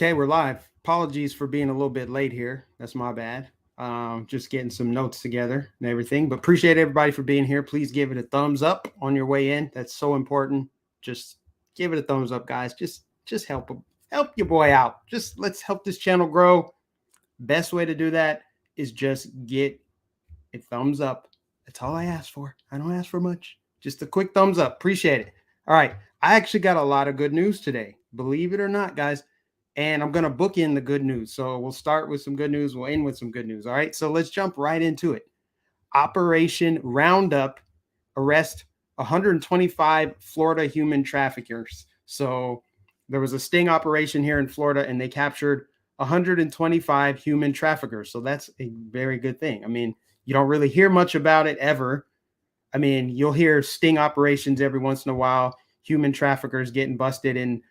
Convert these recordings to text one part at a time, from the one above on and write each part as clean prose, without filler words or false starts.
Okay, we're live. Apologies for being a little bit late here. That's my bad. Just getting some notes together and everything. But appreciate everybody for being here. Please give it a thumbs up on your way in. That's so important. Just give it a thumbs up, guys. Just help your boy out. Just let's help this channel grow. Best way to do that is just get a thumbs up. That's all I ask for. I don't ask for much. Just a quick thumbs up. Appreciate it. All right. I actually got a lot of good news today. Believe it or not, guys. And I'm going to book in the good news. So we'll start with some good news. We'll end with some good news. All right. So let's jump right into it. Operation Roundup arrest 125 Florida human traffickers. So there was a sting operation here in Florida and they captured 125 human traffickers. So that's a very good thing. I mean, you don't really hear much about it ever. I mean, you'll hear sting operations every once in a while, human traffickers getting busted in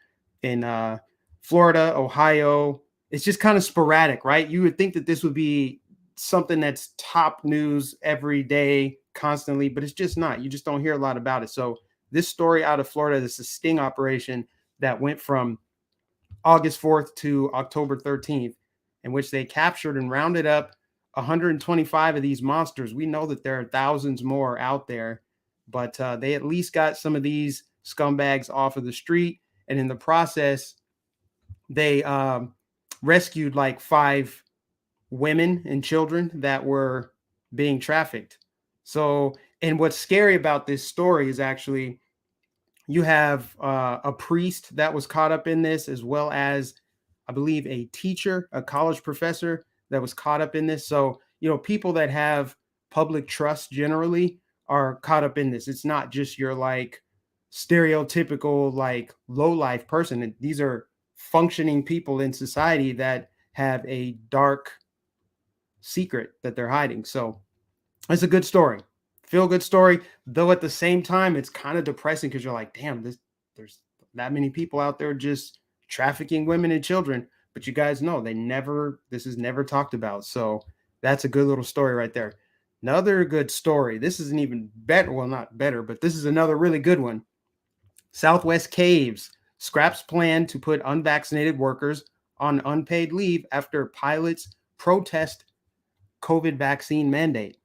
Florida, Ohio. It's just kind of sporadic, right? You would think that this would be something that's top news every day, constantly, but it's just not. You just don't hear a lot about it. So this story out of Florida, this is a sting operation that went from August 4th to October 13th, in which they captured and rounded up 125 of these monsters. We know that there are thousands more out there, but they at least got some of these scumbags off of the street. And in the process, they rescued like 5 women and children that were being trafficked. So, and what's scary about this story is actually you have a priest that was caught up in this, as well as, I believe, a teacher, a college professor that was caught up in this. So, people that have public trust generally are caught up in this. It's not just your like stereotypical like low life person. These are functioning people in society that have a dark secret that they're hiding. So it's a good story, feel good story, though at the same time it's kind of depressing because you're like, damn, there's that many people out there just trafficking women and children. But you guys know this is never talked about. So that's a good little story right there. Another good story. This is an even better, well, not better, but this is another really good one. Southwest Caves scraps plan to put unvaccinated workers on unpaid leave after pilots protest COVID vaccine mandate.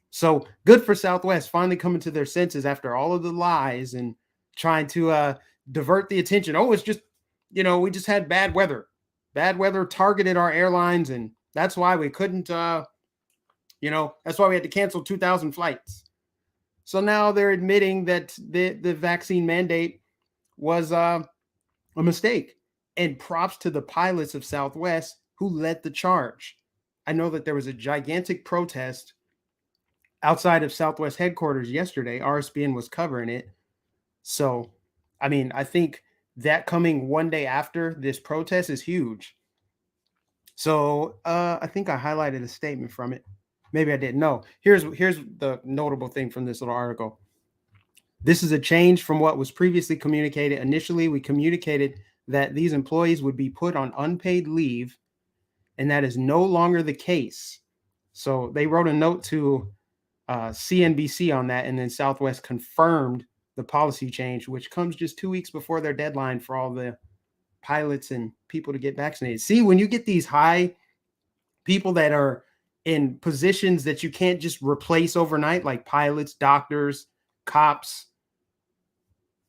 So good for Southwest finally coming to their senses after all of the lies and trying to divert the attention. Oh, it's just, we just had bad weather. Bad weather targeted our airlines, and that's why we couldn't, that's why we had to cancel 2,000 flights. So now they're admitting that the vaccine mandate was a mistake. And props to the pilots of Southwest who led the charge. I know that there was a gigantic protest outside of Southwest headquarters yesterday. RSBN was covering it. So, I mean, I think that coming one day after this protest is huge. So I think I highlighted a statement from it. Maybe I didn't. No. Here's the notable thing from this little article. This is a change from what was previously communicated. Initially, we communicated that these employees would be put on unpaid leave, and that is no longer the case. So they wrote a note to CNBC on that, and then Southwest confirmed the policy change, which comes just 2 weeks before their deadline for all the pilots and people to get vaccinated. See, when you get these high people that are in positions that you can't just replace overnight, like pilots, doctors, cops,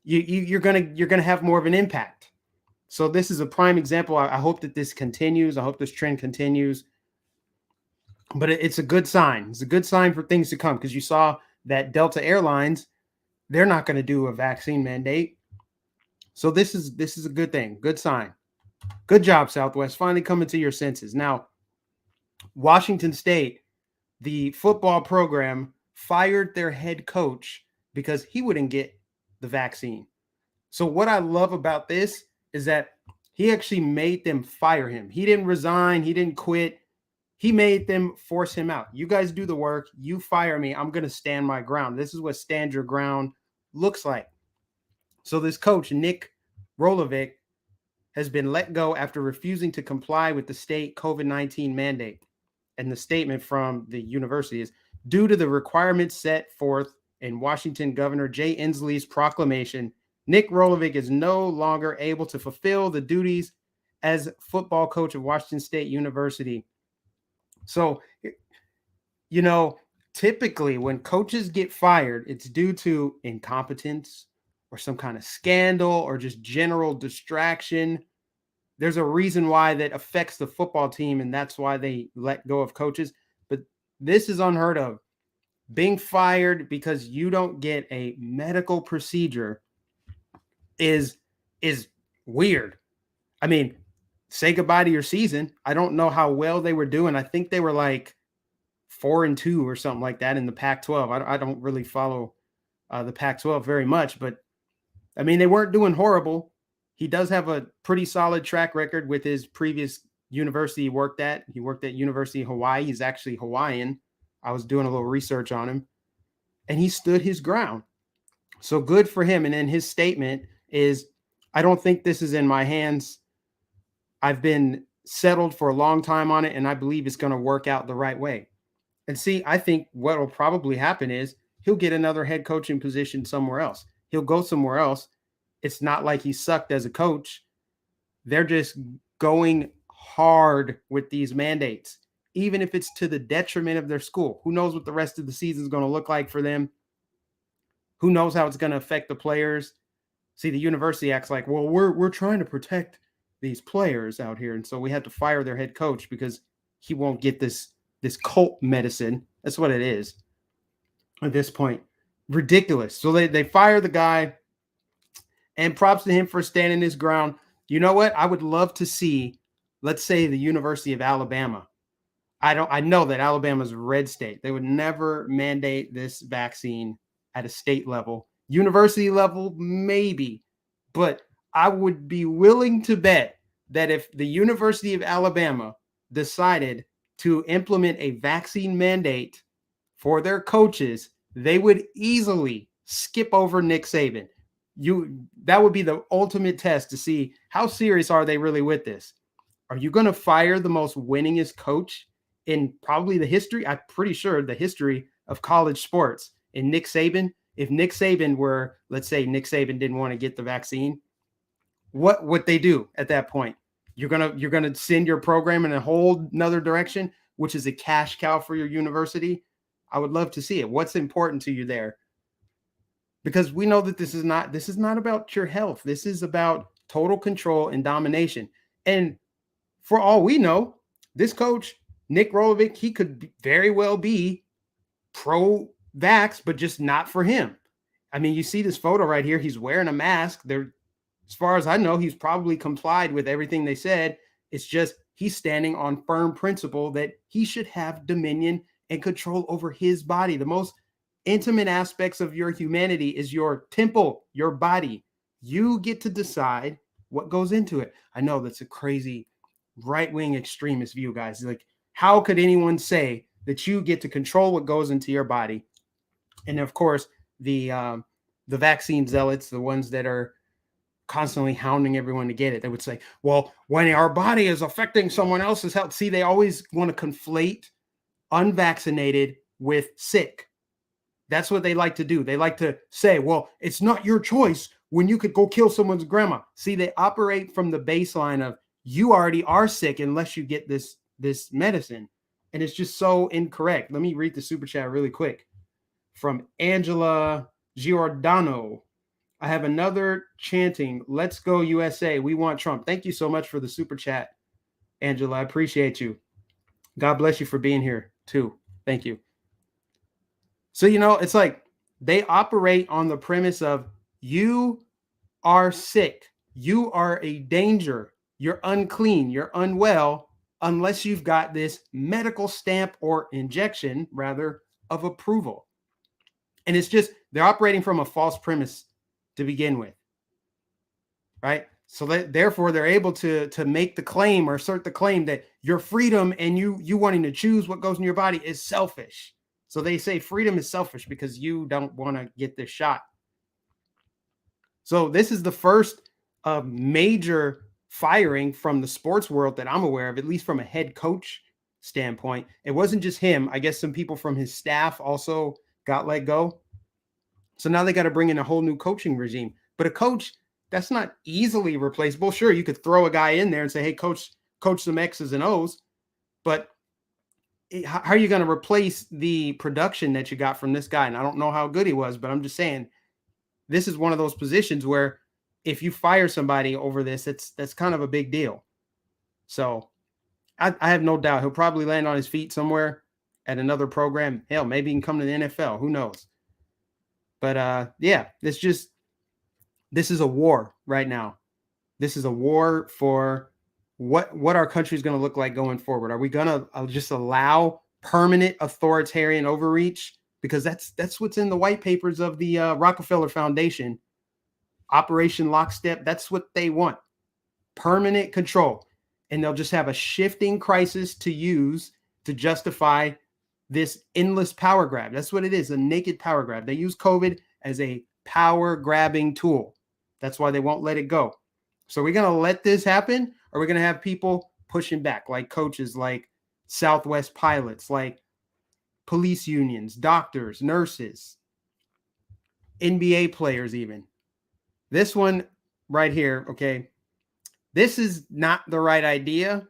you're gonna have more of an impact. So this is a prime example. I hope that this continues. I hope this trend continues. But it's a good sign. It's a good sign for things to come, because you saw that Delta Airlines, they're not going to do a vaccine mandate. So this is a good thing. Good sign. Good job, Southwest. Finally coming to your senses. Now, Washington State, the football program, fired their head coach because he wouldn't get the vaccine. So what I love about this is that he actually made them fire him. He didn't resign. He didn't quit. He made them force him out. You guys do the work. You fire me. I'm going to stand my ground. This is what stand your ground looks like. So this coach, Nick Rolovic, has been let go after refusing to comply with the state COVID-19 mandate. And the statement from the university is, due to the requirements set forth in Washington Governor Jay Inslee's proclamation, Nick Rolovic is no longer able to fulfill the duties as football coach of Washington State University. So, typically when coaches get fired, it's due to incompetence or some kind of scandal or just general distraction. There's a reason why that affects the football team, and that's why they let go of coaches. But this is unheard of. Being fired because you don't get a medical procedure is weird. I mean, say goodbye to your season. I don't know how well they were doing. I think they were like 4-2 or something like that in the Pac-12. I don't really follow the Pac-12 very much, but I mean, they weren't doing horrible. He does have a pretty solid track record with his previous university he worked at. He worked at University of Hawaii. He's actually Hawaiian. I was doing a little research on him, and he stood his ground. So good for him. And then his statement is, I don't think this is in my hands. I've been settled for a long time on it, and I believe it's going to work out the right way. And see, I think what will probably happen is he'll get another head coaching position somewhere else. He'll go somewhere else. It's not like he sucked as a coach. They're just going hard with these mandates, even if it's to the detriment of their school. Who knows what the rest of the season is going to look like for them? Who knows how it's going to affect the players? See, the university acts like, well, we're trying to protect these players out here, and so we had to fire their head coach because he won't get this cult medicine. That's what it is at this point. Ridiculous. So they fire the guy, and props to him for standing his ground. You know what? I would love to see, let's say, the University of Alabama. I know that Alabama's a red state. They would never mandate this vaccine at a state level. University level, maybe. But I would be willing to bet that if the University of Alabama decided to implement a vaccine mandate for their coaches, they would easily skip over Nick Saban. That would be the ultimate test to see how serious are they really with this. Are you going to fire the most winningest coach in probably the history? I'm pretty sure the history of college sports. In Nick Saban, if Nick Saban were, let's say Nick Saban didn't want to get the vaccine, what would they do at that point? You're gonna send your program in a whole another direction, which is a cash cow for your university. I would love to see it. What's important to you there? Because we know that this is not about your health. This is about total control and domination. And for all we know, this coach, Nick Rolovic, he could very well be pro-vax, but just not for him. I mean, you see this photo right here. He's wearing a mask. As far as I know, he's probably complied with everything they said. It's just he's standing on firm principle that he should have dominion and control over his body. The most intimate aspects of your humanity is your temple, your body. You get to decide what goes into it. I know that's a crazy right-wing extremist view, guys. Like, how could anyone say that you get to control what goes into your body? And of course, the vaccine zealots, the ones that are constantly hounding everyone to get it, they would say, well, when our body is affecting someone else's health. See, they always want to conflate unvaccinated with sick. That's what they like to do. They like to say, well, it's not your choice when you could go kill someone's grandma. See, they operate from the baseline of you already are sick unless you get this medicine. And it's just so incorrect. Let me read the super chat really quick from Angela Giordano. I have another chanting, let's go USA. We want Trump. Thank you so much for the super chat, Angela. I appreciate you. God bless you for being here too. Thank you. So, it's like they operate on the premise of you are sick. You are a danger. You're unclean. You're unwell unless you've got this medical stamp or injection, rather, of approval. And it's just they're operating from a false premise to begin with, right? So therefore they're able to make the claim or assert the claim that your freedom and you wanting to choose what goes in your body is selfish. So they say freedom is selfish because you don't want to get this shot. So this is the first major firing from the sports world that I'm aware of, at least from a head coach standpoint. It wasn't just him. I guess some people from his staff also got let go. So now they got to bring in a whole new coaching regime. But a coach That's not easily replaceable. Sure, you could throw a guy in there and say, hey, coach some X's and O's, but how are you going to replace the production that you got from this guy? And I don't know how good he was, but I'm just saying this is one of those positions where if you fire somebody over this, that's kind of a big deal. So I have no doubt he'll probably land on his feet somewhere at another program. Hell, maybe he can come to the NFL. Who knows? But yeah, this is a war right now. This is a war for what our country is going to look like going forward. Are we going to just allow permanent authoritarian overreach? Because that's what's in the white papers of the Rockefeller Foundation. Operation Lockstep, that's what they want. Permanent control. And they'll just have a shifting crisis to use to justify this endless power grab. That's what it is, a naked power grab. They use COVID as a power grabbing tool. That's why they won't let it go. So we're going to let this happen, or we're going to have people pushing back, like coaches, like Southwest pilots, like police unions, doctors, nurses, NBA players even. This one right here, okay, this is not the right idea,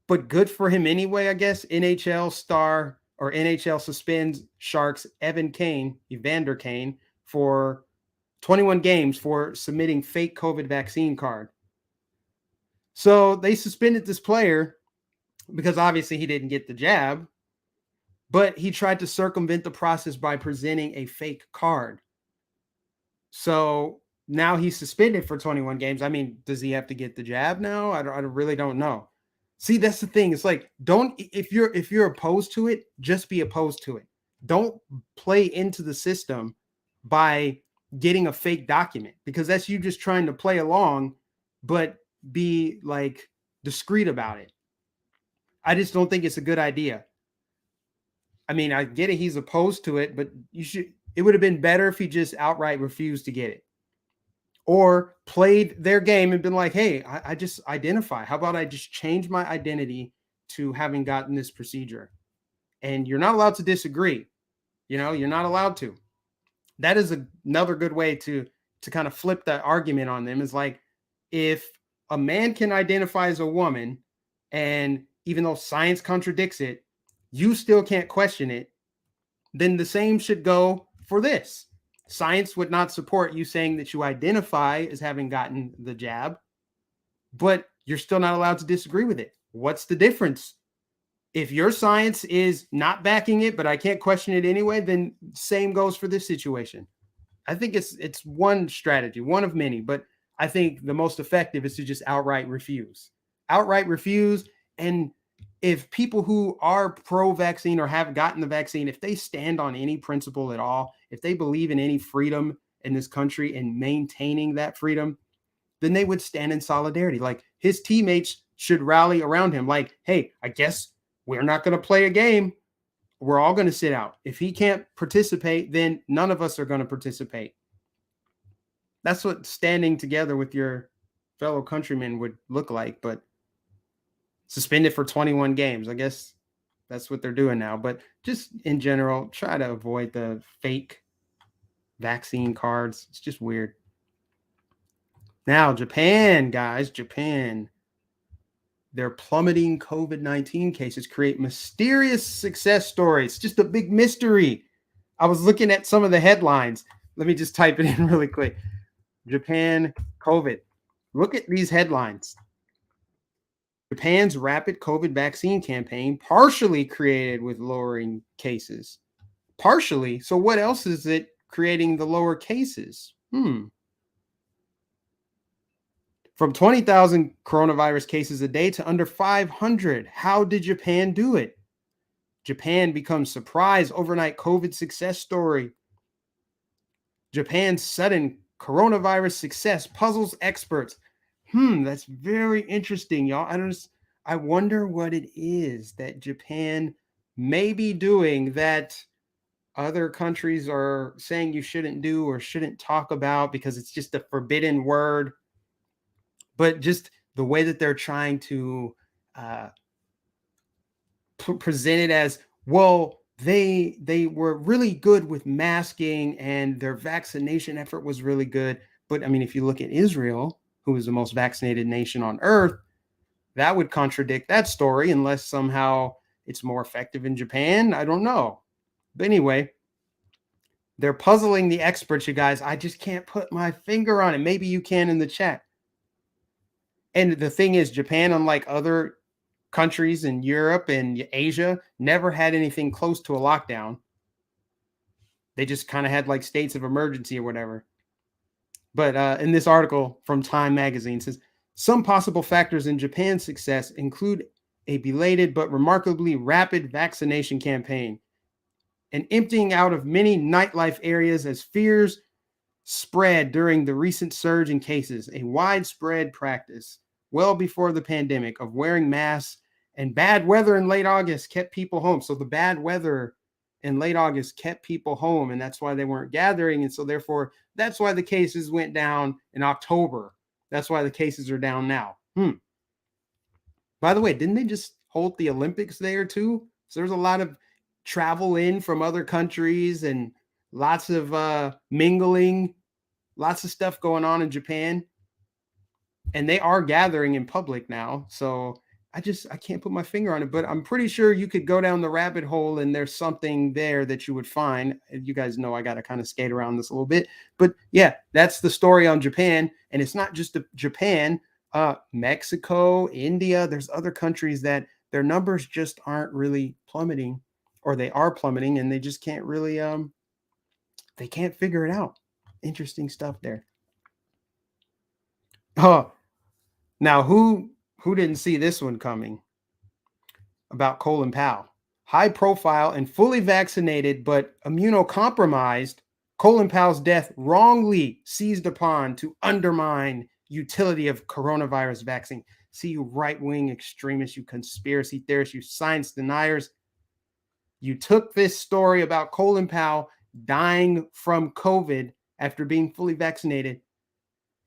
but good for him anyway, I guess. NHL star or NHL suspends Sharks Evander Kane for 21 games for submitting fake COVID vaccine card. So they suspended this player because obviously he didn't get the jab, but he tried to circumvent the process by presenting a fake card. So now he's suspended for 21 games. I mean, does he have to get the jab now? I really don't know. See, that's the thing. It's like, if you're opposed to it, just be opposed to it. Don't play into the system by getting a fake document, because that's you just trying to play along, but be like discreet about it. I just don't think it's a good idea. I mean, I get it. He's opposed to it, but it would have been better if he just outright refused to get it, or played their game and been like, hey, I just identify. How about I just change my identity to having gotten this procedure? And you're not allowed to disagree. You're not allowed to. That is another good way to kind of flip that argument on them. Is like, if a man can identify as a woman, and even though science contradicts it, you still can't question it, then the same should go for this. Science would not support you saying that you identify as having gotten the jab, but you're still not allowed to disagree with it. What's the difference? If your science is not backing it, but I can't question it anyway, then same goes for this situation. I think it's one strategy, one of many, but I think the most effective is to just outright refuse. Outright refuse. And if people who are pro-vaccine or have gotten the vaccine, if they stand on any principle at all, if they believe in any freedom in this country and maintaining that freedom, then they would stand in solidarity. Like, his teammates should rally around him. Like, hey, I guess we're not going to play a game. We're all going to sit out. If he can't participate, then none of us are going to participate. That's what standing together with your fellow countrymen would look like. But suspended for 21 games, I guess that's what they're doing now. But just in general, try to avoid the fake vaccine cards. It's just weird. Now, Japan, guys, Japan. Their plummeting COVID-19 cases create mysterious success stories. Just a big mystery. I was looking at some of the headlines. Let me just type it in really quick. Japan, COVID. Look at these headlines. Japan's rapid COVID vaccine campaign partially created with lowering cases. Partially? So what else is it creating the lower cases? From 20,000 coronavirus cases a day to under 500. How did Japan do it? Japan becomes surprise overnight COVID success story. Japan's sudden coronavirus success puzzles experts. That's very interesting, y'all. I wonder what it is that Japan may be doing that other countries are saying you shouldn't do or shouldn't talk about because it's just a forbidden word. But just the way that they're trying to present it as, well, they were really good with masking and their vaccination effort was really good, But I mean, if you look at Israel, who is the most vaccinated nation on earth, that would contradict that story unless somehow it's more effective in Japan. I don't know. But anyway, they're puzzling the experts, you guys. I just can't put my finger on it. Maybe you can in the chat. And the thing is, Japan, unlike other countries in Europe and Asia, never had anything close to a lockdown. They just kind of had like states of emergency or whatever. But in this article from Time magazine, it says some possible factors in Japan's success include a belated but remarkably rapid vaccination campaign, an emptying out of many nightlife areas as fears spread during the recent surge in cases, a widespread practice well before the pandemic of wearing masks, and bad weather in late August kept people home. So the bad weather in late August kept people home, and that's why they weren't gathering. And so therefore, that's why the cases went down in October. That's why the cases are down now. By the way, didn't they just hold the Olympics there too? So there's a lot of travel in from other countries and lots of mingling, lots of stuff going on in Japan. And they are gathering in public now. So I can't put my finger on it, but I'm pretty sure you could go down the rabbit hole and there's something there that you would find. You guys know I got to kind of skate around this a little bit, but yeah, that's the story on Japan. And it's not just Japan, Mexico, India. There's other countries that their numbers just aren't really plummeting, or they are plummeting and they just can't really, they can't figure it out. Interesting stuff there. Oh, now who didn't see this one coming? About Colin Powell. High profile and fully vaccinated but immunocompromised, Colin Powell's death wrongly seized upon to undermine utility of coronavirus vaccine. See, you right-wing extremists, you conspiracy theorists, you science deniers. You took this story about Colin Powell dying from COVID after being fully vaccinated,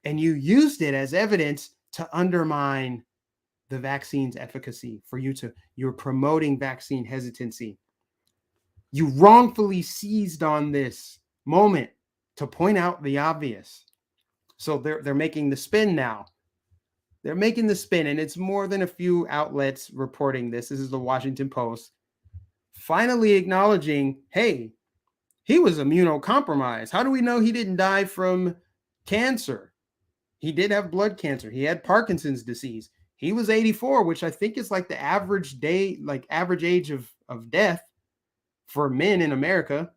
and you used it as evidence to undermine the vaccine's efficacy for you're promoting vaccine hesitancy. You wrongfully seized on this moment to point out the obvious. So they're making the spin now. They're making the spin, and it's more than a few outlets reporting this. This is the Washington Post. Finally acknowledging, hey, he was immunocompromised. How do we know he didn't die from cancer? He did have blood cancer. He had Parkinson's disease. He was 84, which I think is like the average age of death for men in America.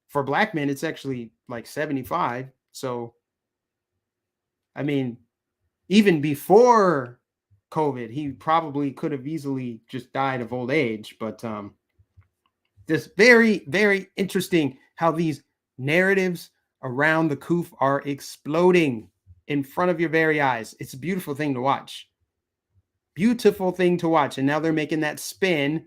For black men, it's actually like 75. So, I mean, even before COVID, he probably could have easily just died of old age. But this very, very interesting how these narratives around the coof are exploding in front of your very eyes. It's a beautiful thing to watch. Beautiful thing to watch. And now they're making that spin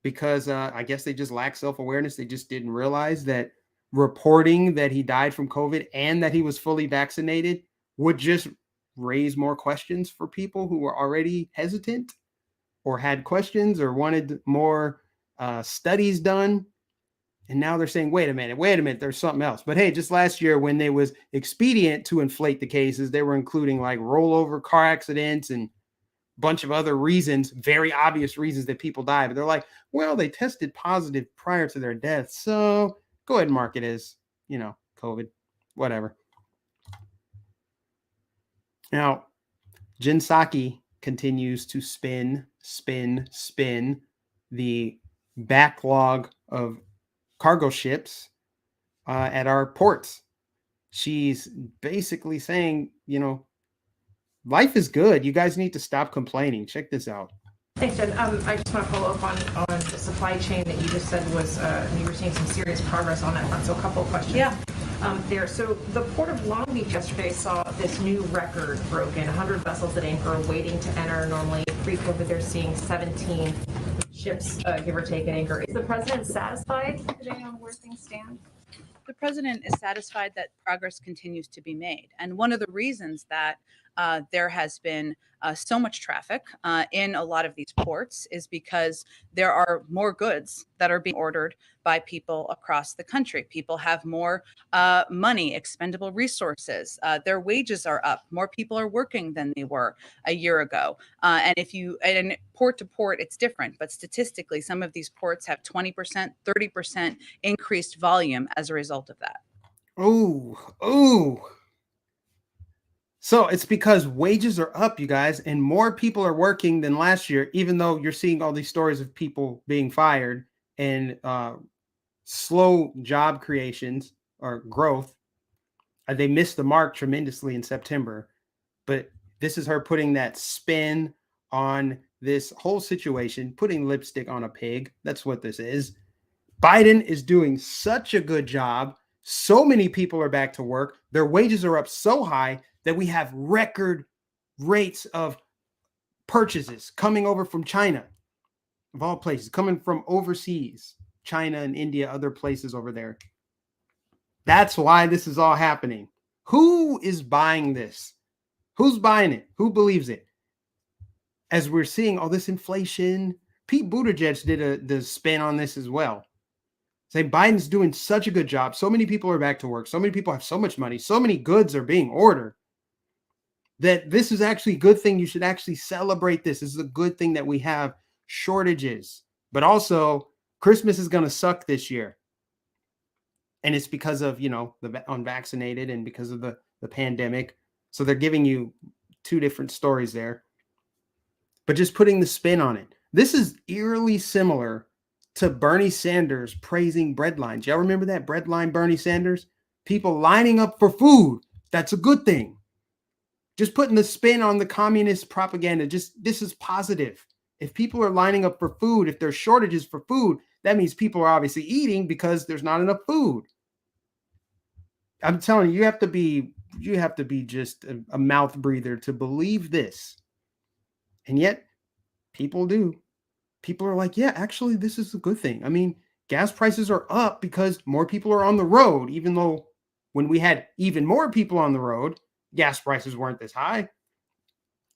because I guess they just lack self-awareness. They just didn't realize that reporting that he died from COVID and that he was fully vaccinated would just raise more questions for people who were already hesitant or had questions or wanted more studies done. And now they're saying, wait a minute, there's something else. But hey, just last year when it was expedient to inflate the cases, they were including like rollover car accidents and a bunch of other reasons, very obvious reasons that people die. But they're like, well, they tested positive prior to their death. So go ahead and mark it as, COVID, whatever. Now, Jen Psaki continues to spin the backlog of cargo ships at our ports. She's basically saying, life is good. You guys need to stop complaining. Check this out. Thanks, Jen. I just want to follow up on the supply chain that you just said was, you were seeing some serious progress on that front. So a couple of questions. Yeah. There. So the Port of Long Beach yesterday saw this new record broken, 100 vessels at anchor waiting to enter. Normally pre-COVID, they're seeing 17 ships, give or take, at anchor. Is the president satisfied today on where things stand? The president is satisfied that progress continues to be made. And one of the reasons that there has been so much traffic in a lot of these ports is because there are more goods that are being ordered by people across the country. People have more money, expendable resources. Their wages are up. More people are working than they were a year ago. And port to port, it's different. But statistically, some of these ports have 20%, 30% increased volume as a result of that. Oh. So it's because wages are up, you guys, and more people are working than last year, even though you're seeing all these stories of people being fired and slow job creations or growth. They missed the mark tremendously in September. But this is her putting that spin on this whole situation, putting lipstick on a pig. That's what this is. Biden is doing such a good job. So many people are back to work. Their wages are up so high that we have record rates of purchases coming over from China, of all places, coming from overseas, China and India, other places over there. That's why this is all happening. Who is buying this? Who's buying it? Who believes it? As we're seeing all this inflation, Pete Buttigieg did the spin on this as well. Saying Biden's doing such a good job. So many people are back to work. So many people have so much money. So many goods are being ordered that this is actually a good thing. You should actually celebrate this. This is a good thing that we have shortages. But also, Christmas is going to suck this year. And it's because of, the unvaccinated and because of the pandemic. So they're giving you two different stories there. But just putting the spin on it. This is eerily similar to Bernie Sanders praising breadlines. Y'all remember that breadline Bernie Sanders? People lining up for food. That's a good thing. Just putting the spin on the communist propaganda. This is positive. If people are lining up for food, if there's shortages for food, that means people are obviously eating because there's not enough food. I'm telling you, you have to be just a mouth breather to believe this. And yet people do. People are like, yeah, actually, this is a good thing. I mean, gas prices are up because more people are on the road, even though when we had even more people on the road, gas prices weren't this high.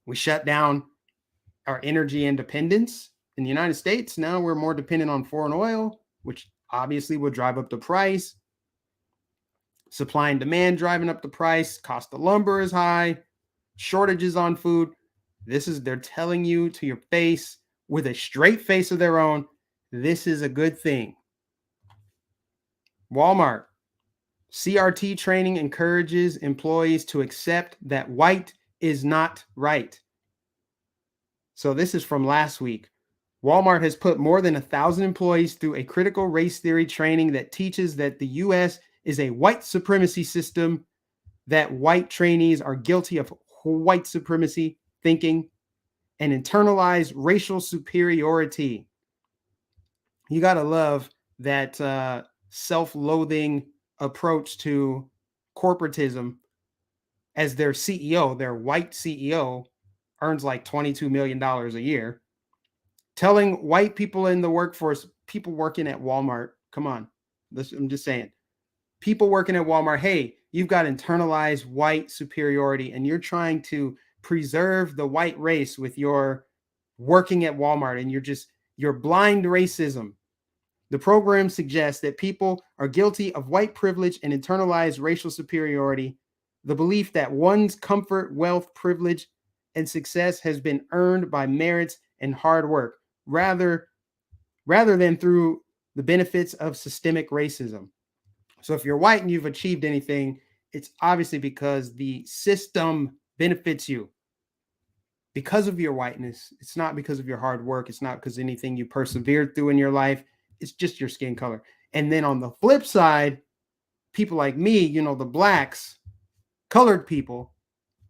We shut down our energy independence in the United States. Now we're more dependent on foreign oil, which obviously would drive up the price. Supply and demand driving up the price. Cost of lumber is high. Shortages on food. They're telling you to your face with a straight face of their own, this is a good thing. Walmart. CRT training encourages employees to accept that white is not right. So this is from last week. Walmart has put more than 1,000 employees through a critical race theory training that teaches that the U.S. is a white supremacy system, that white trainees are guilty of white supremacy thinking, and internalized racial superiority. You got to love that self-loathing approach to corporatism, as their CEO, their white CEO, earns like $22 million a year. Telling white people in the workforce, people working at Walmart, come on, I'm just saying, people working at Walmart, hey, you've got internalized white superiority and you're trying to preserve the white race with your working at Walmart, and you're blind racism. The program suggests that people are guilty of white privilege and internalized racial superiority, the belief that one's comfort, wealth, privilege, and success has been earned by merits and hard work, rather than through the benefits of systemic racism. So if you're white and you've achieved anything, it's obviously because the system benefits you because of your whiteness. It's not because of your hard work. It's not because of anything you persevered through in your life. It's just your skin color. And then on the flip side, people like me, the blacks, colored people,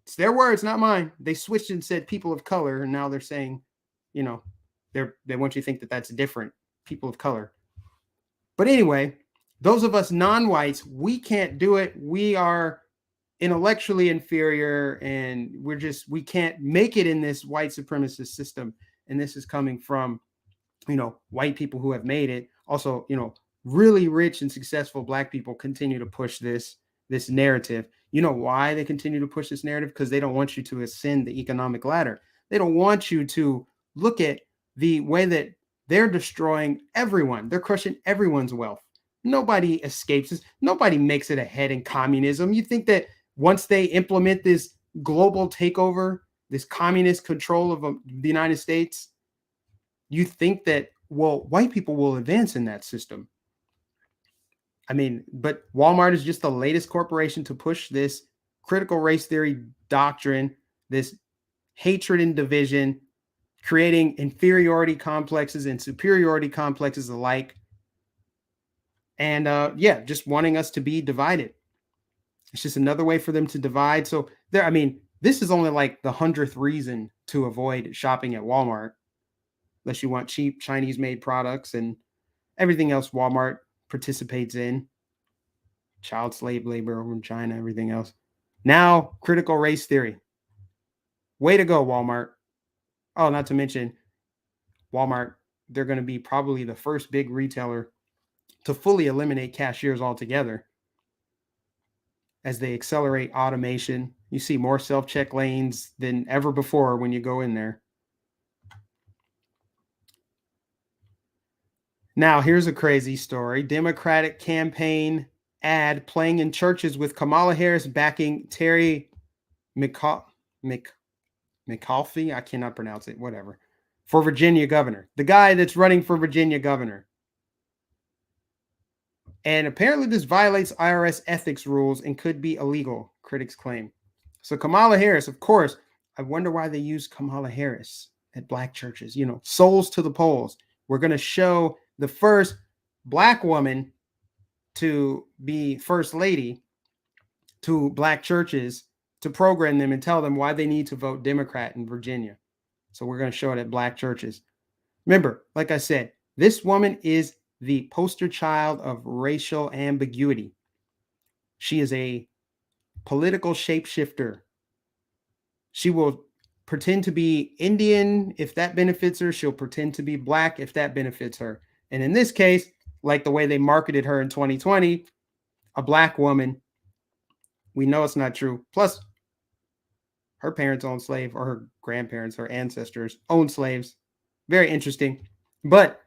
it's their words, not mine. They switched and said people of color, and now they're saying, they want you to think that that's different, people of color. But anyway, those of us non-whites, we can't do it. We are intellectually inferior, and we can't make it in this white supremacist system. And this is coming from, white people who have made it. Also, really rich and successful black people continue to push this narrative. You know why they continue to push this narrative? Because they don't want you to ascend the economic ladder. They don't want you to look at the way that they're destroying everyone. They're crushing everyone's wealth. Nobody escapes this. Nobody makes it ahead in communism. You think that once they implement this global takeover, this communist control of the United States, you think that, well, white people will advance in that system. I mean, but Walmart is just the latest corporation to push this critical race theory doctrine, this hatred and division, creating inferiority complexes and superiority complexes alike. And just wanting us to be divided. It's just another way for them to divide. So there, I mean, this is only like the 100th reason to avoid shopping at Walmart, unless you want cheap Chinese made products and everything else Walmart participates in. Child slave labor over in China, everything else. Now, critical race theory. Way to go, Walmart. Oh, not to mention Walmart, they're going to be probably the first big retailer to fully eliminate cashiers altogether as they accelerate automation. You see more self-check lanes than ever before when you go in there. Now, here's a crazy story. Democratic campaign ad playing in churches with Kamala Harris backing Terry McAuliffe. I cannot pronounce it, whatever. For Virginia governor. The guy that's running for Virginia governor. And apparently this violates IRS ethics rules and could be illegal, critics claim. So Kamala Harris, of course, I wonder why they use Kamala Harris at black churches. You know, souls to the polls. We're going to show the first black woman to be first lady to black churches to program them and tell them why they need to vote Democrat in Virginia. So we're going to show it at black churches. Remember, like I said, this woman is the poster child of racial ambiguity. She is a political shapeshifter. She will pretend to be Indian if that benefits her. She'll pretend to be black if that benefits her. And in this case, like the way they marketed her in 2020, a black woman, we know it's not true. Plus, her parents owned slaves, or her grandparents, her ancestors owned slaves. Very interesting. But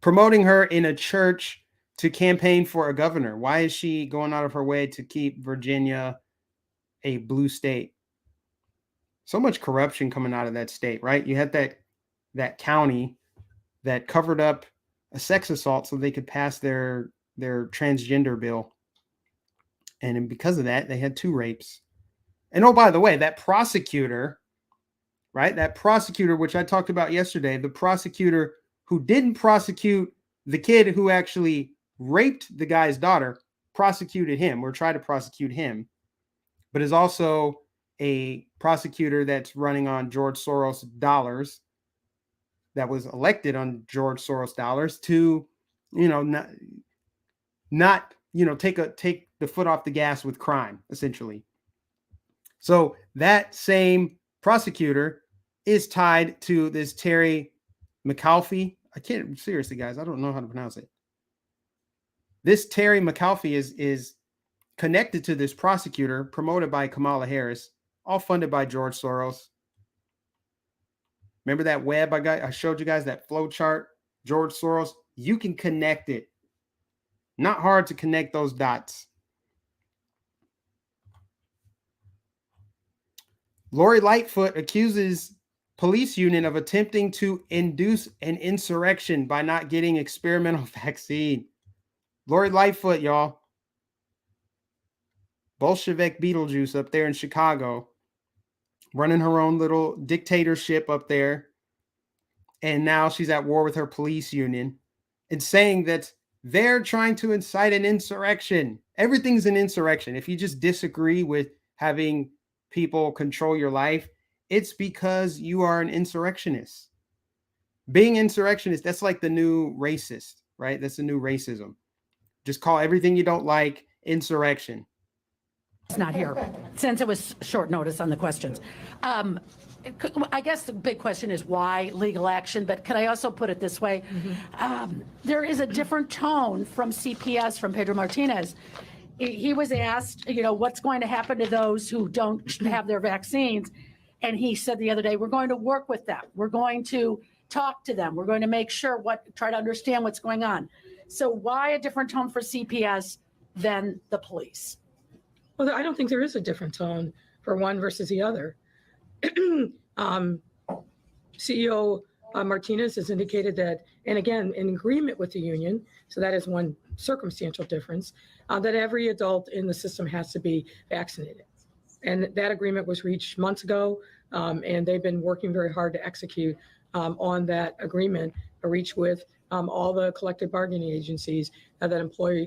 promoting her in a church to campaign for a governor. Why is she going out of her way to keep Virginia a blue state? So much corruption coming out of that state, right? You had that county that covered up a sex assault so they could pass their transgender bill. And because of that, they had 2 rapes. And oh, by the way, that prosecutor, right? That prosecutor, which I talked about yesterday, the prosecutor who didn't prosecute the kid who actually raped the guy's daughter, prosecuted him or tried to prosecute him, but is also a prosecutor that's running on George Soros dollars, that was elected on George Soros dollars to, not take the foot off the gas with crime, essentially. So that same prosecutor is tied to this Terry McAuliffe. I can't, seriously, guys, I don't know how to pronounce it. This Terry McAuliffe is connected to this prosecutor promoted by Kamala Harris, all funded by George Soros. Remember that web I showed you guys, that flow chart, George Soros? You can connect it. Not hard to connect those dots. Lori Lightfoot accuses police union of attempting to induce an insurrection by not getting experimental vaccine. Lori Lightfoot, y'all. Bolshevik Beetlejuice up there in Chicago, running her own little dictatorship up there. And now she's at war with her police union and saying that they're trying to incite an insurrection. Everything's an insurrection. If you just disagree with having people control your life, it's because you are an insurrectionist. Being insurrectionist, that's like the new racist, right? That's the new racism. Just call everything you don't like insurrection. It's not here, since it was short notice on the questions. I guess the big question is why legal action, but could I also put it this way? There is a different tone from CPS, from Pedro Martinez. he was asked, what's going to happen to those who don't have their vaccines? And he said the other day, we're going to work with them. We're going to talk to them. We're going to make sure try to understand what's going on. So why a different tone for CPS than the police? Well, I don't think there is a different tone for one versus the other. CEO Martinez has indicated that, and again, in agreement with the union, so that is one circumstantial difference, that every adult in the system has to be vaccinated. And that agreement was reached months ago, and they've been working very hard to execute on that agreement, reached with all the collective bargaining agencies that employ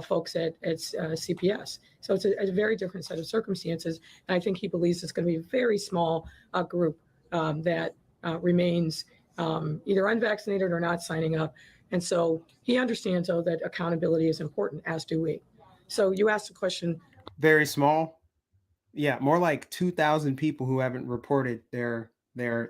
folks at CPS. So it's a very different set of circumstances. And I think he believes it's going to be a very small group that remains either unvaccinated or not signing up. And so he understands, though, that accountability is important, as do we. So you asked the question. Very small. Yeah, more like 2,000 people who haven't reported their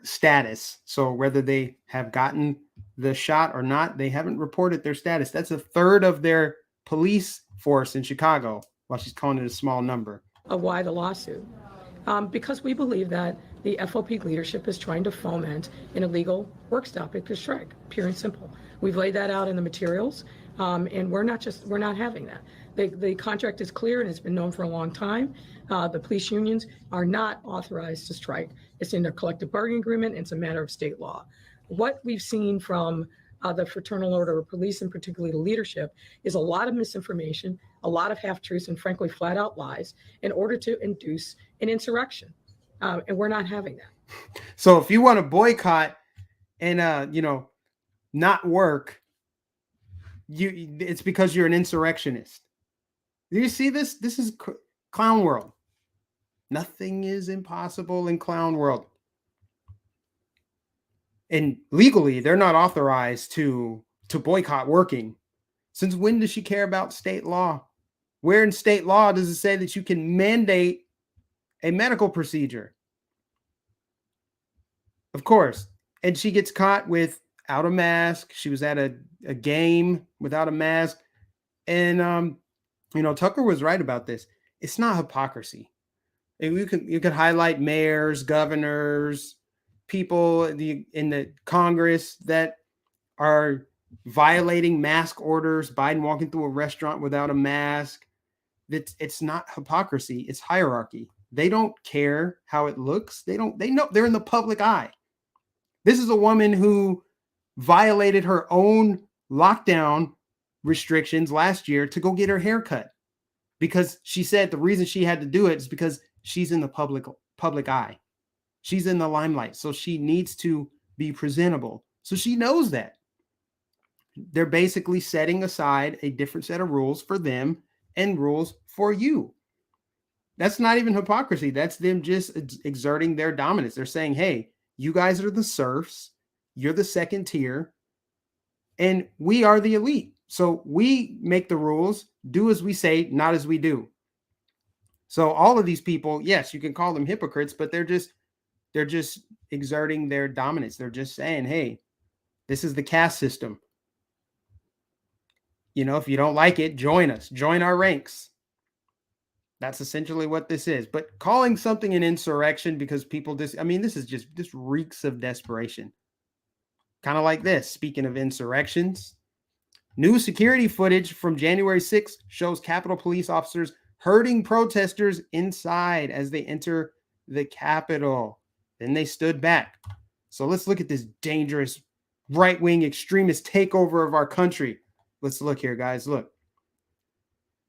status. So whether they have gotten the shot or not, they haven't reported their status. That's a third of their police force in Chicago, while she's calling it a small number. Of why the lawsuit? Because we believe that the FOP leadership is trying to foment an illegal work stoppage strike, pure and simple. We've laid that out in the materials, and we're not having that. The contract is clear and it's been known for a long time. The police unions are not authorized to strike. It's in their collective bargaining agreement. It's a matter of state law. What we've seen from the Fraternal Order of Police, and particularly the leadership, is a lot of misinformation, a lot of half-truths, and frankly, flat-out lies in order to induce an insurrection. And we're not having that. So if you want to boycott and, not work, it's because you're an insurrectionist. Do you see this? This is clown world. Nothing is impossible in clown world. And legally, they're not authorized to boycott working. Since when does she care about state law? Where in state law does it say that you can mandate a medical procedure? Of course. And she gets caught without a mask. She was at a game without a mask. And, Tucker was right about this. It's not hypocrisy. And you can highlight mayors, governors, people in the Congress that are violating mask orders. Biden walking through a restaurant without a mask. It's not hypocrisy. It's hierarchy. They don't care how it looks. They know they're in the public eye. This is a woman who violated her own lockdown restrictions last year to go get her hair cut, because she said the reason she had to do it is because she's in the public eye. She's in the limelight. So she needs to be presentable. So she knows that. They're basically setting aside a different set of rules for them and rules for you. That's not even hypocrisy. That's them just exerting their dominance. They're saying, hey, you guys are the serfs. You're the second tier. And we are the elite. So we make the rules, do as we say, not as we do. So all of these people, yes, you can call them hypocrites, but they're just exerting their dominance. They're just saying, hey, this is the caste system. If you don't like it, join us, join our ranks. That's essentially what this is. But calling something an insurrection because people this reeks of desperation. Kind of like this. Speaking of insurrections, new security footage from January 6th shows Capitol police officers herding protesters inside as they enter the Capitol. Then they stood back. So let's look at this dangerous right-wing extremist takeover of our country. Let's look here, guys. Look.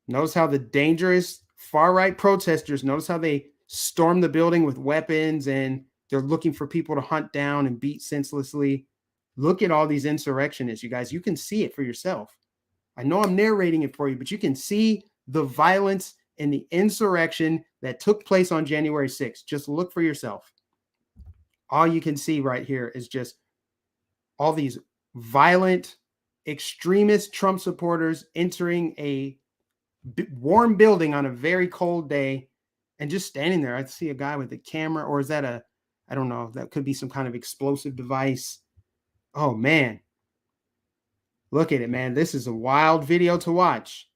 Notice how the dangerous far-right protesters, notice how they storm the building with weapons and they're looking for people to hunt down and beat senselessly. Look at all these insurrectionists, you guys. You can see it for yourself. I know I'm narrating it for you, but you can see the violence and the insurrection that took place on January 6th. Just look for yourself. All you can see right here is just all these violent, extremist Trump supporters entering a warm building on a very cold day and just standing there. I see a guy with a camera, or is that I don't know, that could be some kind of explosive device. Oh, man. Look at it, man. This is a wild video to watch.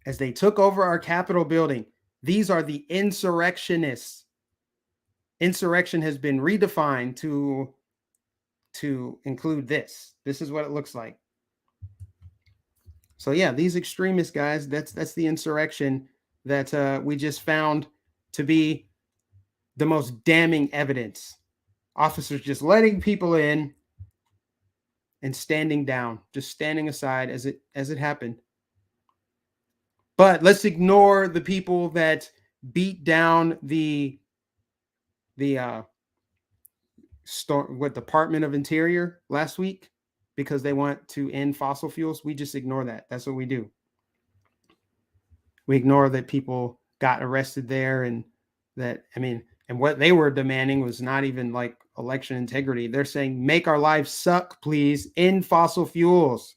as they took over our Capitol building. These are the insurrectionists. Insurrection has been redefined to include this. This is what it looks like. So yeah, these extremist guys, that's the insurrection that we just found to be the most damning evidence. Officers just letting people in and standing down, just standing aside as it happened. But let's ignore the people that beat down the Department of Interior last week because they want to end fossil fuels. We just ignore that. That's what we do. We ignore that people got arrested there, and and what they were demanding was not even like election integrity. They're saying, make our lives suck, please. End fossil fuels.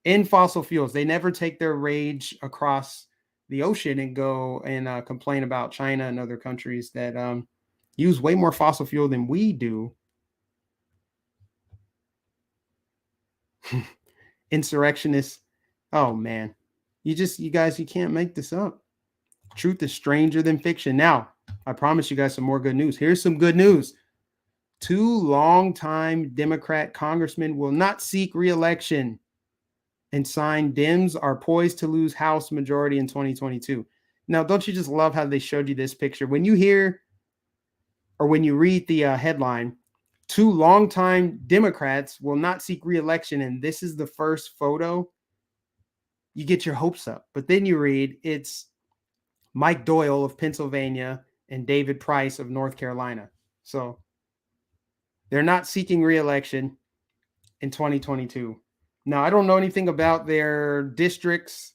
End fossil fuels. They never take their rage across the ocean and go and complain about China and other countries that use way more fossil fuel than we do. Insurrectionists. Oh man. You guys, you can't make this up. Truth is stranger than fiction. Now, I promise you guys some more good news. Here's some good news. 2 longtime Democrat congressmen will not seek re-election, and signed Dems are poised to lose House majority in 2022. Now, don't you just love how they showed you this picture? When you hear or when you read the headline, 2 longtime Democrats will not seek re-election, and this is the first photo, you get your hopes up. But then you read it's Mike Doyle of Pennsylvania and David Price of North Carolina. So they're not seeking re-election in 2022. Now, I don't know anything about their districts.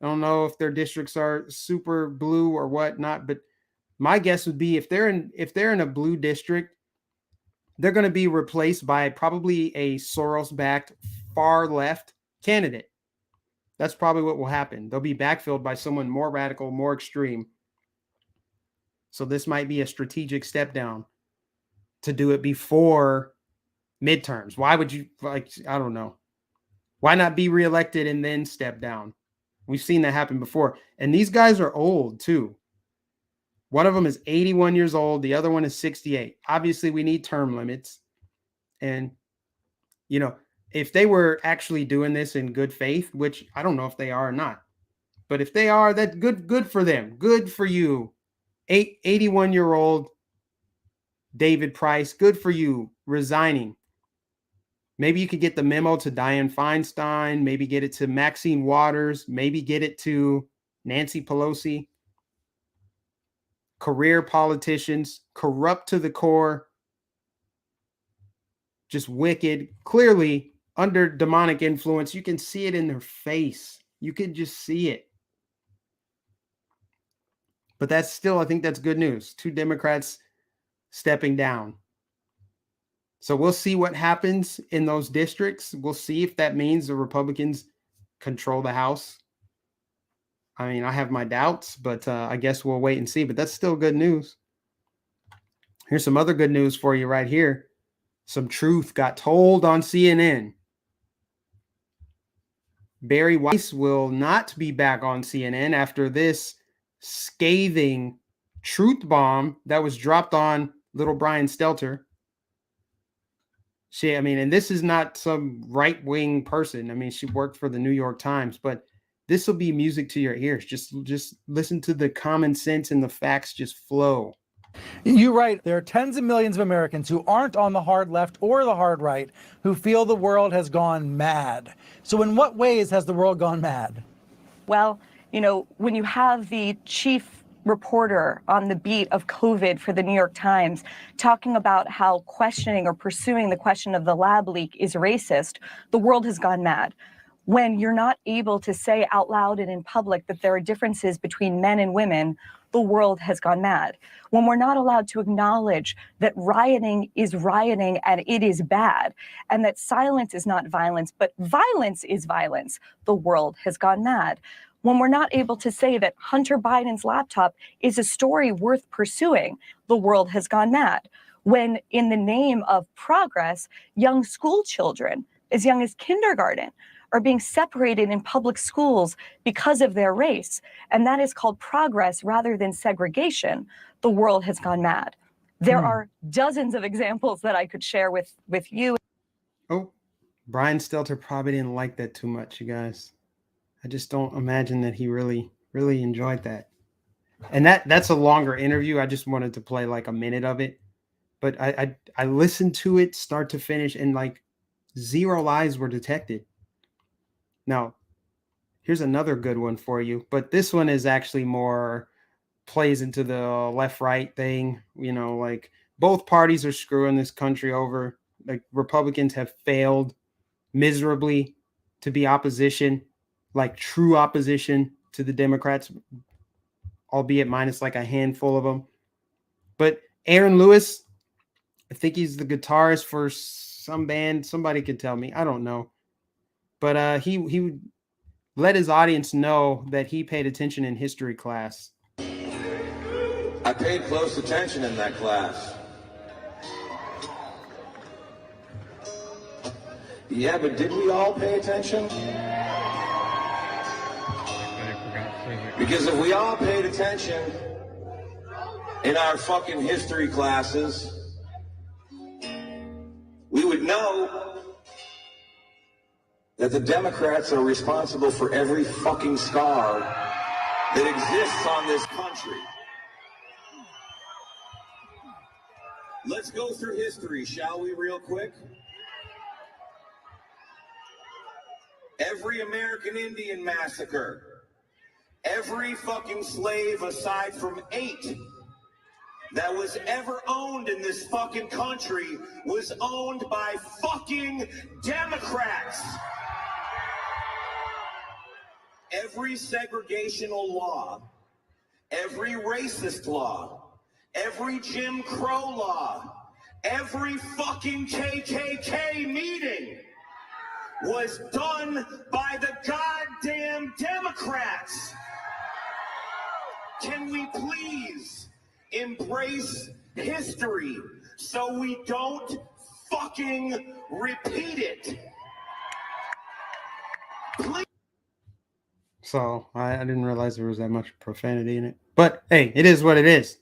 I don't know if their districts are super blue or whatnot, but my guess would be if they're in a blue district, they're going to be replaced by probably a Soros-backed far left candidate. That's probably what will happen. They'll be backfilled by someone more radical, more extreme. So this might be a strategic step down to do it before midterms. Why would you, I don't know. Why not be reelected and then step down? We've seen that happen before. And these guys are old too. One of them is 81 years old. The other one is 68. Obviously, we need term limits. And, if they were actually doing this in good faith, which I don't know if they are or not, but if they are, that's good for them. Good for you. 81-year-old David Price, good for you, resigning. Maybe you could get the memo to Dianne Feinstein, maybe get it to Maxine Waters, maybe get it to Nancy Pelosi. Career politicians, corrupt to the core, just wicked, clearly under demonic influence. You can see it in their face. You can just see it. But that's still, I think that's good news. 2 Democrats stepping down. So we'll see what happens in those districts. We'll see if that means the Republicans control the House. I mean, I have my doubts, but I guess we'll wait and see. But that's still good news. Here's some other good news for you right here. Some truth got told on CNN. Barry Weiss will not be back on CNN after this scathing truth bomb that was dropped on little Brian Stelter. And this is not some right-wing person. I mean, she worked for the New York Times, but this will be music to your ears. Just listen to the common sense and the facts just flow. You write, there are tens of millions of Americans who aren't on the hard left or the hard right who feel the world has gone mad. So in what ways has the world gone mad? Well, when you have the chief reporter on the beat of COVID for the New York Times talking about how questioning or pursuing the question of the lab leak is racist, the world has gone mad. When you're not able to say out loud and in public that there are differences between men and women, the world has gone mad. When we're not allowed to acknowledge that rioting is rioting and it is bad, and that silence is not violence, but violence is violence, the world has gone mad. When we're not able to say that Hunter Biden's laptop is a story worth pursuing, the world has gone mad. When, in the name of progress, young school children, as young as kindergarten, are being separated in public schools because of their race. And that is called progress rather than segregation. The world has gone mad. There are dozens of examples that I could share with you. Oh, Brian Stelter probably didn't like that too much, you guys. I just don't imagine that he really enjoyed that. And that's a longer interview. I just wanted to play like a minute of it. But I listened to it start to finish, and like zero lies were detected. Now, here's another good one for you. But this one is actually more plays into the left-right thing. You know, like both parties are screwing this country over. Like Republicans have failed miserably to be opposition, like true opposition to the Democrats, albeit minus like a handful of them. But Aaron Lewis, I think he's the guitarist for some band. Somebody could tell me. I don't know. But he would let his audience know that he paid attention in history class. I paid close attention in that class. Yeah, but did we all pay attention? Because if we all paid attention in our fucking history classes, we would know that the Democrats are responsible for every fucking scar that exists on this country. Let's go through history, shall we, real quick? Every American Indian massacre, every fucking slave aside from 8 that was ever owned in this fucking country was owned by fucking Democrats. Every segregational law, every racist law, every Jim Crow law, every fucking KKK meeting was done by the goddamn Democrats. Can we please embrace history so we don't fucking repeat it? Please. So I didn't realize there was that much profanity in it. But hey, it is what it is.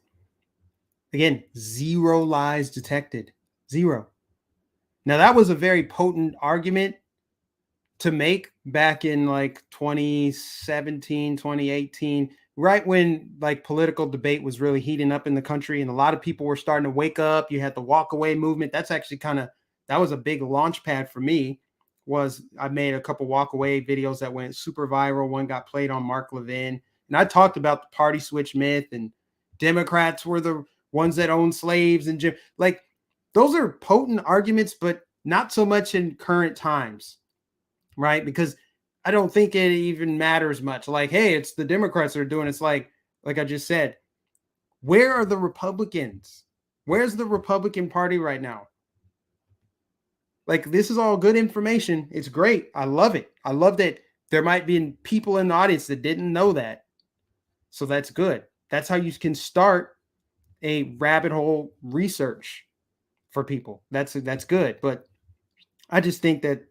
Again, zero lies detected. Zero. Now, that was a very potent argument to make back in like 2017, 2018, right when like political debate was really heating up in the country and a lot of people were starting to wake up. You had the walk away movement. That's actually that was a big launch pad for me. I made a couple walk away videos that went super viral. One got played on Mark Levin. And I talked about the party switch myth and Democrats were the ones that own slaves and like those are potent arguments, but not so much in current times, right? Because I don't think it even matters much. Like, hey, it's the Democrats that are doing it. It's like I just said, where are the Republicans? Where's the Republican Party right now? Like, this is all good information. It's great. I love it. I love that there might be people in the audience that didn't know that. So that's good. That's how you can start a rabbit hole research for people. That's good. But I just think that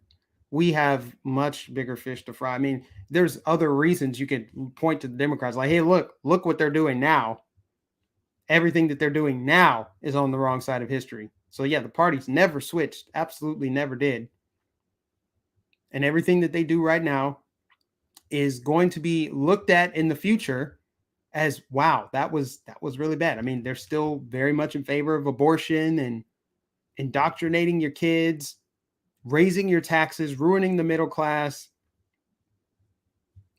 we have much bigger fish to fry. I mean, there's other reasons you could point to the Democrats like, hey, look what they're doing now. Everything that they're doing now is on the wrong side of history. So yeah, the parties never switched. Absolutely never did. And everything that they do right now is going to be looked at in the future as, wow, that was really bad. I mean, they're still very much in favor of abortion and indoctrinating your kids, raising your taxes, ruining the middle class.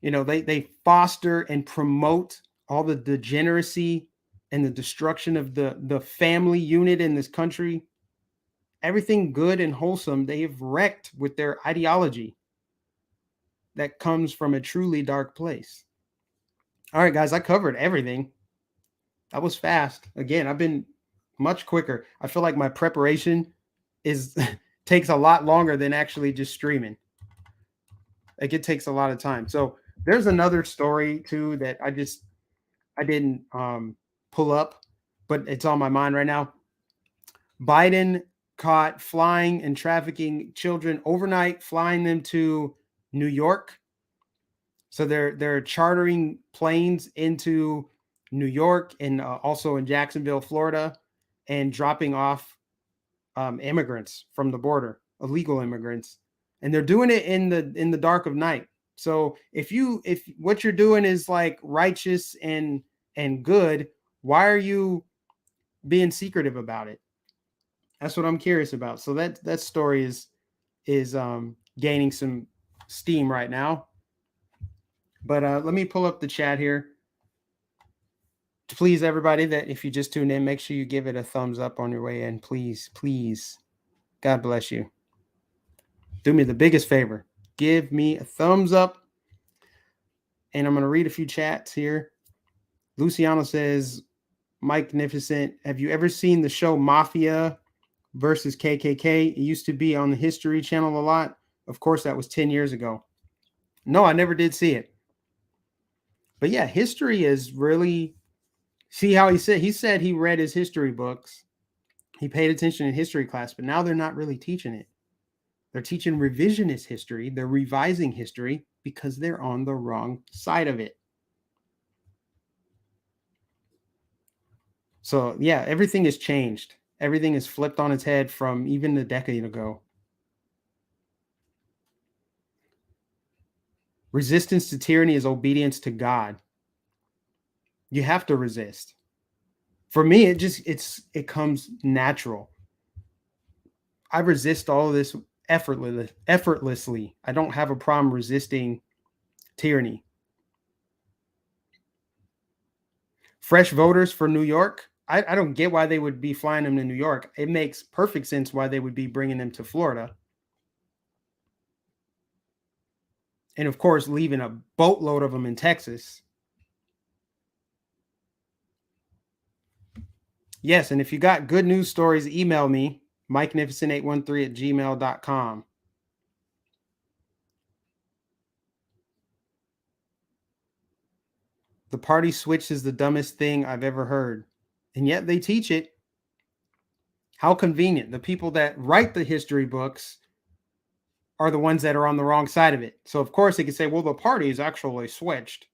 You know, they foster and promote all the degeneracy and the destruction of the family unit in this country. Everything good and wholesome, they have wrecked with their ideology that comes from a truly dark place. All right, guys, I covered everything. That was fast. Again, I've been much quicker. I feel like my preparation takes a lot longer than actually just streaming. Like, it takes a lot of time. So there's another story too that I didn't pull up, but it's on my mind right now. Biden caught flying and trafficking children overnight, flying them to New York. So they're chartering planes into New York and also in Jacksonville, Florida, and dropping off immigrants from the border, illegal immigrants, and they're doing it in the dark of night. So if what you're doing is like righteous and good, why are you being secretive about it? That's what I'm curious about. So that story is gaining some steam right now. But let me pull up the chat here. Please, everybody, that if you just tuned in, make sure you give it a thumbs up on your way in. Please, please. God bless you. Do me the biggest favor. Give me a thumbs up. And I'm going to read a few chats here. Luciano says, Mike Nificent, have you ever seen the show Mafia versus KKK? It used to be on the History Channel a lot. Of course, that was 10 years ago. No, I never did see it. But yeah, history is really... See how he said he read his history books. He paid attention in history class, but now they're not really teaching it. They're teaching revisionist history. They're revising history because they're on the wrong side of it. So yeah, everything has changed. Everything is flipped on its head from even a decade ago. Resistance to tyranny is obedience to God. You have to resist. For me, it comes natural. I resist all of this effortlessly. I don't have a problem resisting tyranny. Fresh voters for New York. I don't get why they would be flying them to New York. It makes perfect sense why they would be bringing them to Florida. And of course, leaving a boatload of them in Texas. Yes, and if you got good news stories, email me, mikenificent813@gmail.com. The party switch is the dumbest thing I've ever heard. And yet they teach it. How convenient. The people that write the history books are the ones that are on the wrong side of it. So of course they can say, well, the party is actually switched.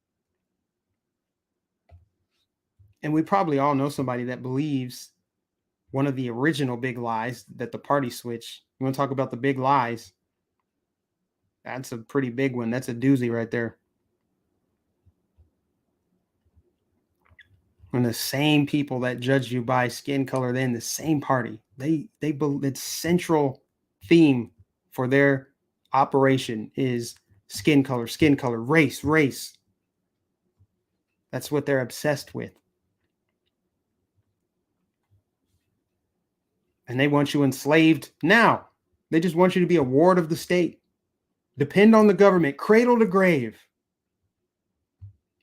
And we probably all know somebody that believes one of the original big lies, that the party switch. You want to talk about the big lies? That's a pretty big one. That's a doozy right there. And the same people that judge you by skin color, they're in the same party. It's central theme for their operation is skin color, race. That's what they're obsessed with. And they want you enslaved now. They just want you to be a ward of the state. Depend on the government, cradle to grave.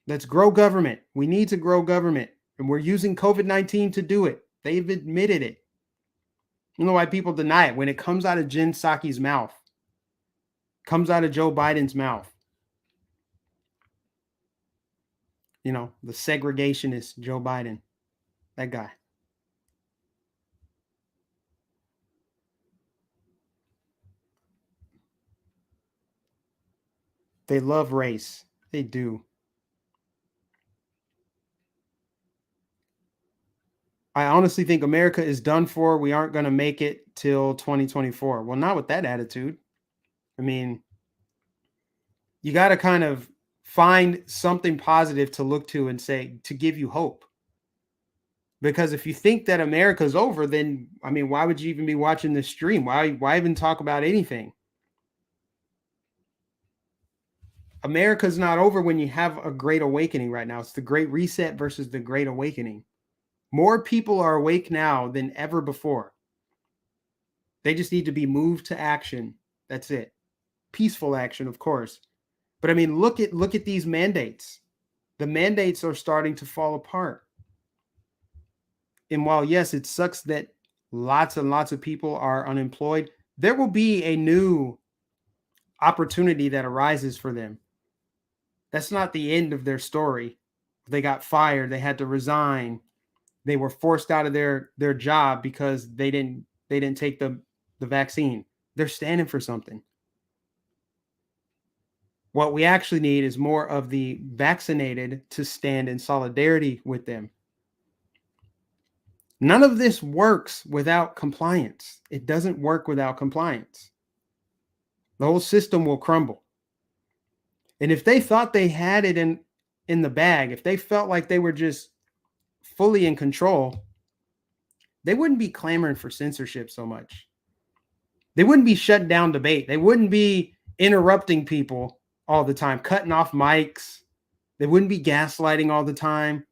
Let's grow government. We need to grow government. And we're using COVID-19 to do it. They've admitted it. You know why people deny it? When it comes out of Jen Psaki's mouth, comes out of Joe Biden's mouth. You know, the segregationist Joe Biden, that guy. They love race. They do. I honestly think America is done for. We aren't going to make it till 2024. Well, not with that attitude. I mean, you got to kind of find something positive to look to and say, to give you hope. Because if you think that America's over, then, I mean, why would you even be watching this stream? Why even talk about anything? America's not over when you have a great awakening right now. It's the Great Reset versus the Great Awakening. More people are awake now than ever before. They just need to be moved to action. That's it. Peaceful action, of course. But I mean, look at these mandates. The mandates are starting to fall apart. And while, yes, it sucks that lots and lots of people are unemployed, there will be a new opportunity that arises for them. That's not the end of their story. They got fired. They had to resign. They were forced out of their job because they didn't take the vaccine. They're standing for something. What we actually need is more of the vaccinated to stand in solidarity with them. None of this works without compliance. It doesn't work without compliance. The whole system will crumble. And if they thought they had it in the bag, if they felt like they were just fully in control, they wouldn't be clamoring for censorship so much. They wouldn't be shutting down debate. They wouldn't be interrupting people all the time, cutting off mics. They wouldn't be gaslighting all the time.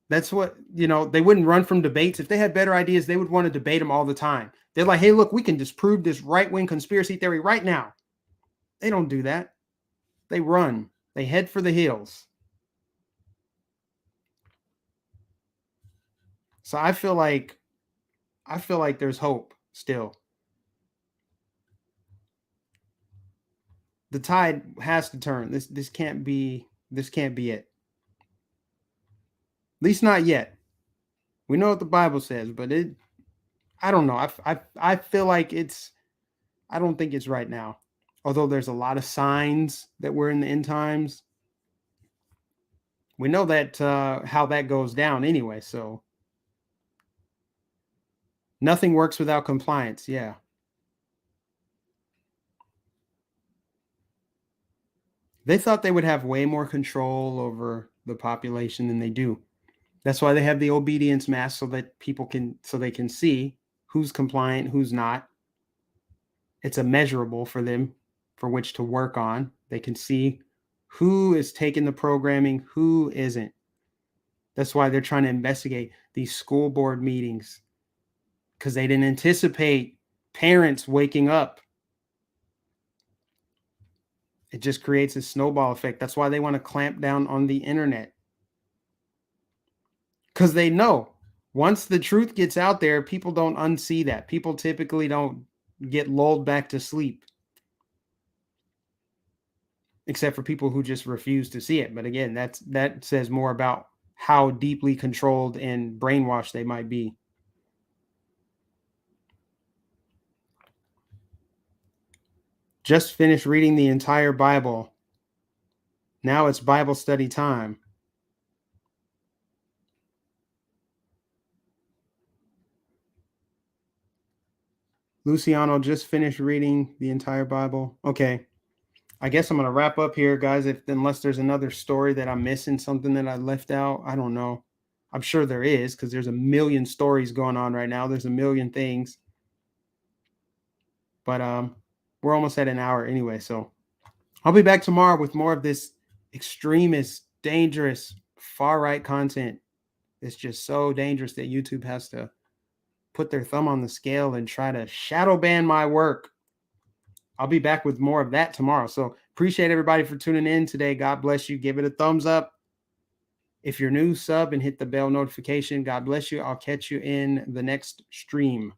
That's what, they wouldn't run from debates. If they had better ideas, they would want to debate them all the time. They're like, hey, look, we can disprove this right-wing conspiracy theory right now. They don't do that. They run. They head for the hills. So I feel like there's hope still. The tide has to turn. This can't be it. At least not yet. We know what the Bible says, but I don't know. I feel like I don't think it's right now. Although there's a lot of signs that we're in the end times. We know that how that goes down anyway, so nothing works without compliance. Yeah. They thought they would have way more control over the population than they do. That's why they have the obedience mask, so that they can see who's compliant, who's not. It's a measurable for them for which to work on. They can see who is taking the programming, who isn't. That's why they're trying to investigate these school board meetings, because they didn't anticipate parents waking up. It just creates a snowball effect. That's why they want to clamp down on the internet. Because they know once the truth gets out there, people don't unsee that. People typically don't get lulled back to sleep. Except for people who just refuse to see it. But again, that says more about how deeply controlled and brainwashed they might be. Just finished reading the entire Bible. Now it's Bible study time. Luciano just finished reading the entire Bible. Okay. I guess I'm going to wrap up here, guys, unless there's another story that I'm missing, something that I left out. I don't know. I'm sure there is, because there's a million stories going on right now. There's a million things. But we're almost at an hour anyway, so I'll be back tomorrow with more of this extremist, dangerous, far-right content. It's just so dangerous that YouTube has to put their thumb on the scale and try to shadow ban my work. I'll be back with more of that tomorrow. So appreciate everybody for tuning in today. God bless you. Give it a thumbs up. If you're new, sub and hit the bell notification. God bless you. I'll catch you in the next stream.